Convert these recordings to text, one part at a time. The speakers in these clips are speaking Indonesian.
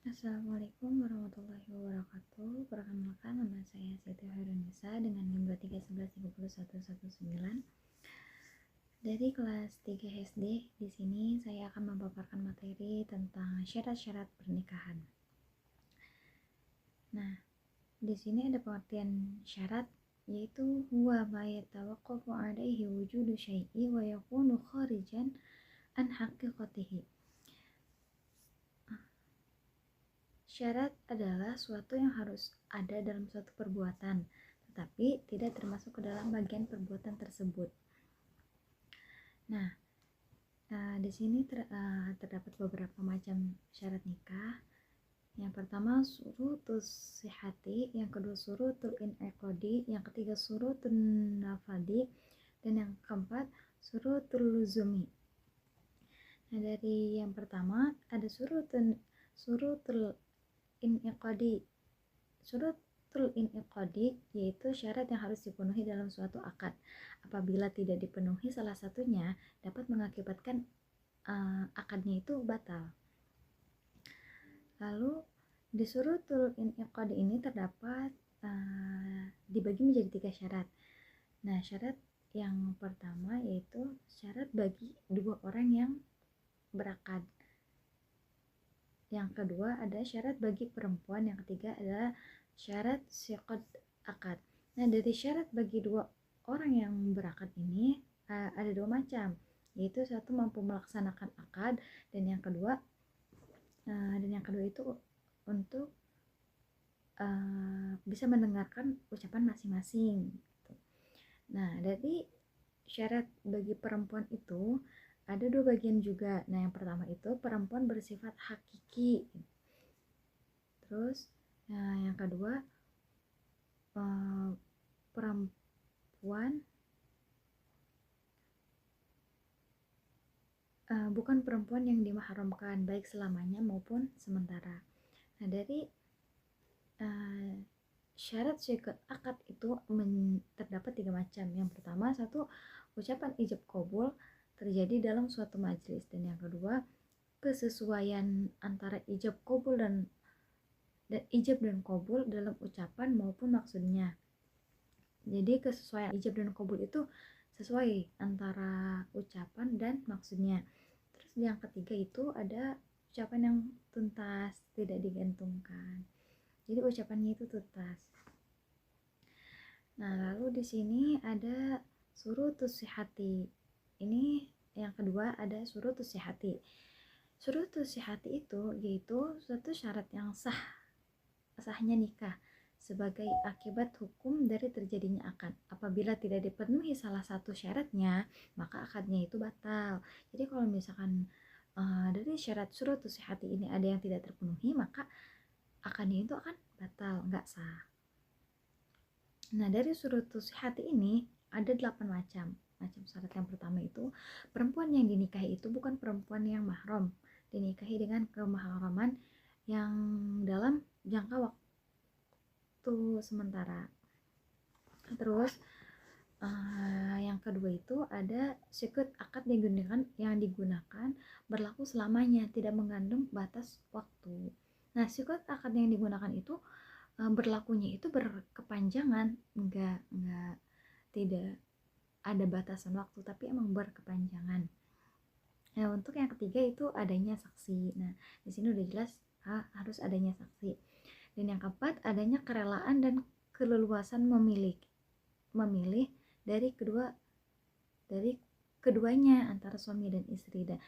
Assalamualaikum warahmatullahi wabarakatuh. Perkenalkan, nama saya Siti Hairunisa dengan NIM 23113119 dari kelas 3 SD. Di sini saya akan memaparkan materi tentang syarat-syarat pernikahan. Nah, di sini ada pengertian syarat, yaitu huwa ma yatawaqqafu alaihi wujudu syai'i wa yakunu kharijan an haqiqatihi. Syarat adalah suatu yang harus ada dalam suatu perbuatan, tetapi tidak termasuk ke dalam bagian perbuatan tersebut. Nah, di sini terdapat beberapa macam syarat nikah. Yang pertama surutus sihati, yang kedua surutul in'iqadi, yang ketiga surutun nafadi, dan yang keempat surutul luzumi. Nah, dari yang pertama ada surutul in'iqadi. Surutul in'iqadi yaitu syarat yang harus dipenuhi dalam suatu akad. Apabila tidak dipenuhi salah satunya, dapat mengakibatkan akadnya itu batal. Lalu di surutul in'iqadi ini terdapat dibagi menjadi 3 syarat. Nah, syarat yang pertama yaitu syarat bagi dua orang yang berakad. Yang kedua ada syarat bagi perempuan. Yang ketiga adalah syarat siqad akad. Nah, dari syarat bagi dua orang yang berakad ini ada dua macam, yaitu satu mampu melaksanakan akad, dan yang kedua itu untuk bisa mendengarkan ucapan masing-masing. Nah, dari syarat bagi perempuan itu ada dua bagian juga. Nah, yang pertama itu perempuan bersifat hakiki. Terus, yang kedua perempuan bukan perempuan yang dimahramkan baik selamanya maupun sementara. Nah, dari syarat syikat akad itu terdapat 3 macam. Yang pertama, satu, ucapan ijab qabul terjadi dalam suatu majelis, dan yang kedua, kesesuaian antara ijab qabul dan ijab dan qabul dalam ucapan maupun maksudnya. Jadi kesesuaian ijab dan qabul itu sesuai antara ucapan dan maksudnya. Terus yang ketiga itu ada ucapan yang tuntas, tidak digantungkan. Jadi ucapannya itu tuntas. Nah, lalu di sini ada surutus sihati. Ini yang kedua ada surutus sihati. Surutus sihati itu yaitu suatu syarat yang sahnya nikah sebagai akibat hukum dari terjadinya akad. Apabila tidak dipenuhi salah satu syaratnya, maka akadnya itu batal. Jadi kalau misalkan dari syarat surutus sihati ini ada yang tidak terpenuhi, maka akadnya itu akan batal, nggak sah. Nah, dari surutus sihati ini ada 8 macam. Syarat yang pertama itu perempuan yang dinikahi itu bukan perempuan yang mahram, dinikahi dengan kemahraman yang dalam jangka waktu sementara. Terus yang kedua itu ada syikat akad yang digunakan berlaku selamanya, tidak mengandung batas waktu. Nah, syikat akad yang digunakan itu berlakunya itu berkepanjangan, tidak ada batasan waktu, tapi emang berkepanjangan. Nah, untuk yang ketiga itu adanya saksi. Nah, di sini udah jelas harus adanya saksi. Dan yang keempat adanya kerelaan dan keleluasan memilih dari keduanya antara suami dan istri. Dan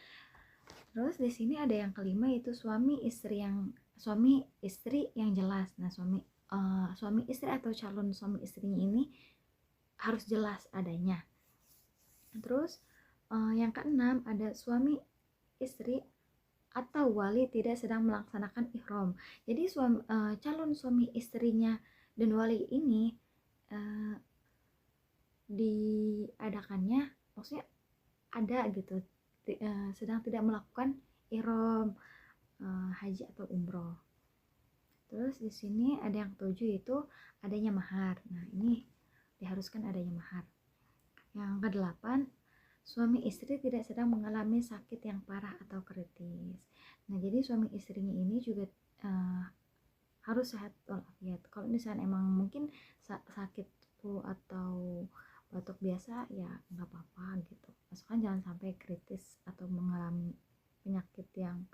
terus di sini ada yang kelima yaitu suami istri yang jelas. Nah, suami istri atau calon suami istrinya ini harus jelas adanya. Terus yang keenam ada suami istri atau wali tidak sedang melaksanakan ihram. Jadi calon suami istrinya dan wali ini diadakannya, maksudnya ada gitu, sedang tidak melakukan ihram haji atau umroh. Terus di sini ada yang ketujuh yaitu adanya mahar. Nah, ini diharuskan adanya mahar. Yang kedelapan, suami istri tidak sedang mengalami sakit yang parah atau kritis. Nah, jadi suami istrinya ini juga uh, harus sehat walafiat. Kalau misalnya emang mungkin sakit flu atau batuk biasa ya nggak apa-apa gitu, asalkan jangan sampai kritis atau mengalami penyakit yang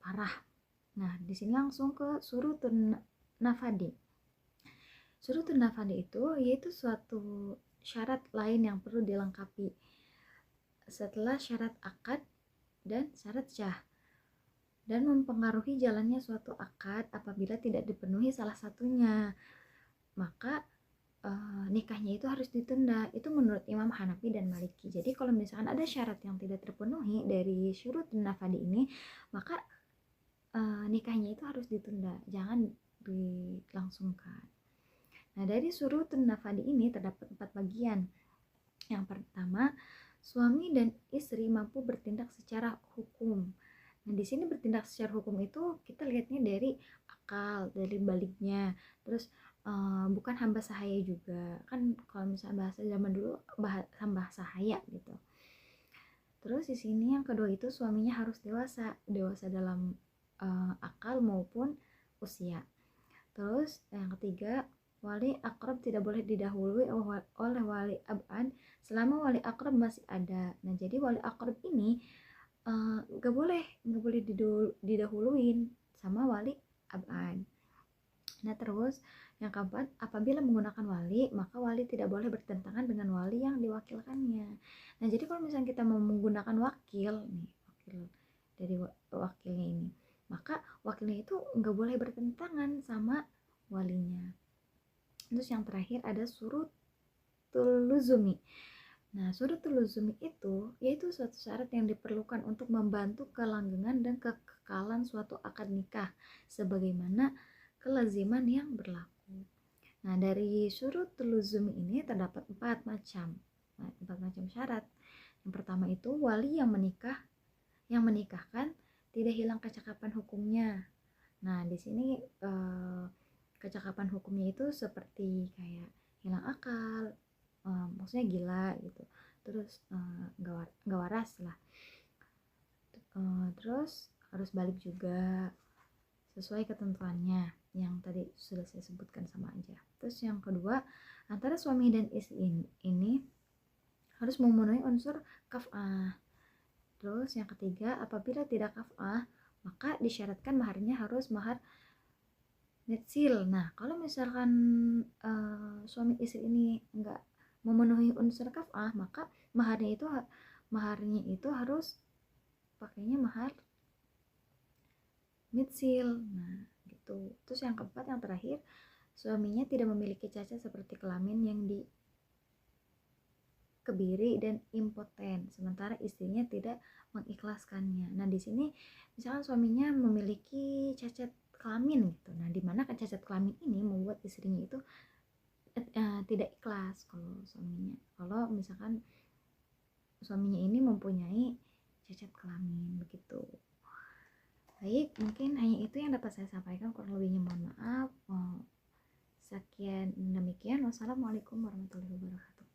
parah. Nah, di sini langsung ke surutun nafadi. Surutun nafadi itu yaitu suatu syarat lain yang perlu dilengkapi setelah syarat akad dan syarat syah, dan mempengaruhi jalannya suatu akad apabila tidak dipenuhi salah satunya, maka nikahnya itu harus ditunda. Itu menurut Imam Hanafi dan Maliki. Jadi kalau misalkan ada syarat yang tidak terpenuhi dari syurut nafadi ini, maka nikahnya itu harus ditunda, jangan dilangsungkan. Nah, dari syurut nafadi ini terdapat 4 bagian. Yang pertama, suami dan istri mampu bertindak secara hukum. Nah, di sini bertindak secara hukum itu kita lihatnya dari akal, dari baliknya. Terus bukan hamba sahaya juga. Kan kalau misalnya bahasa zaman dulu hamba sahaya gitu. Terus di sini yang kedua itu suaminya harus dewasa dalam akal maupun usia. Terus yang ketiga, wali akrab tidak boleh didahului oleh wali ab'an selama wali akrab masih ada. Nah, jadi wali akrab ini nggak boleh didahuluin sama wali ab'an. Nah, terus yang keempat, apabila menggunakan wali, maka wali tidak boleh bertentangan dengan wali yang diwakilkannya. Nah, jadi kalau misalnya kita mau menggunakan wakil dari wakilnya ini, maka wakilnya itu nggak boleh bertentangan sama walinya. Terus yang terakhir ada surutul luzumi. Nah, surutul luzumi itu yaitu suatu syarat yang diperlukan untuk membantu kelanggengan dan kekekalan suatu akad nikah sebagaimana kelaziman yang berlaku. Nah, dari surutul luzumi ini terdapat 4 macam. Nah, 4 macam syarat. Yang pertama itu wali yang menikahkan tidak hilang kecakapan hukumnya. Nah, di sini kecakapan hukumnya itu seperti kayak hilang akal, maksudnya gila gitu, terus nggak waras lah, terus harus balik juga sesuai ketentuannya yang tadi sudah saya sebutkan sama aja. Terus yang kedua, antara suami dan istri ini harus memenuhi unsur kaf'ah. Terus yang ketiga, apabila tidak kaf'ah, maka disyaratkan maharnya harus mahar netsil. Nah, kalau misalkan suami istri ini enggak memenuhi unsur kaf'ah, maka maharnya itu harus pakainya mahar netsil. Nah, gitu. Terus yang keempat, yang terakhir, suaminya tidak memiliki cacat seperti kelamin yang dikebiri dan impoten, sementara istrinya tidak mengikhlaskannya. Nah, di sini misalkan suaminya memiliki cacat kelamin gitu. Nah, di mana cacat kelamin ini membuat istrinya itu tidak ikhlas kalau misalkan suaminya ini mempunyai cacat kelamin begitu. Baik, mungkin hanya itu yang dapat saya sampaikan, kurang lebihnya mohon maaf. Sekian demikian, wassalamualaikum warahmatullahi wabarakatuh.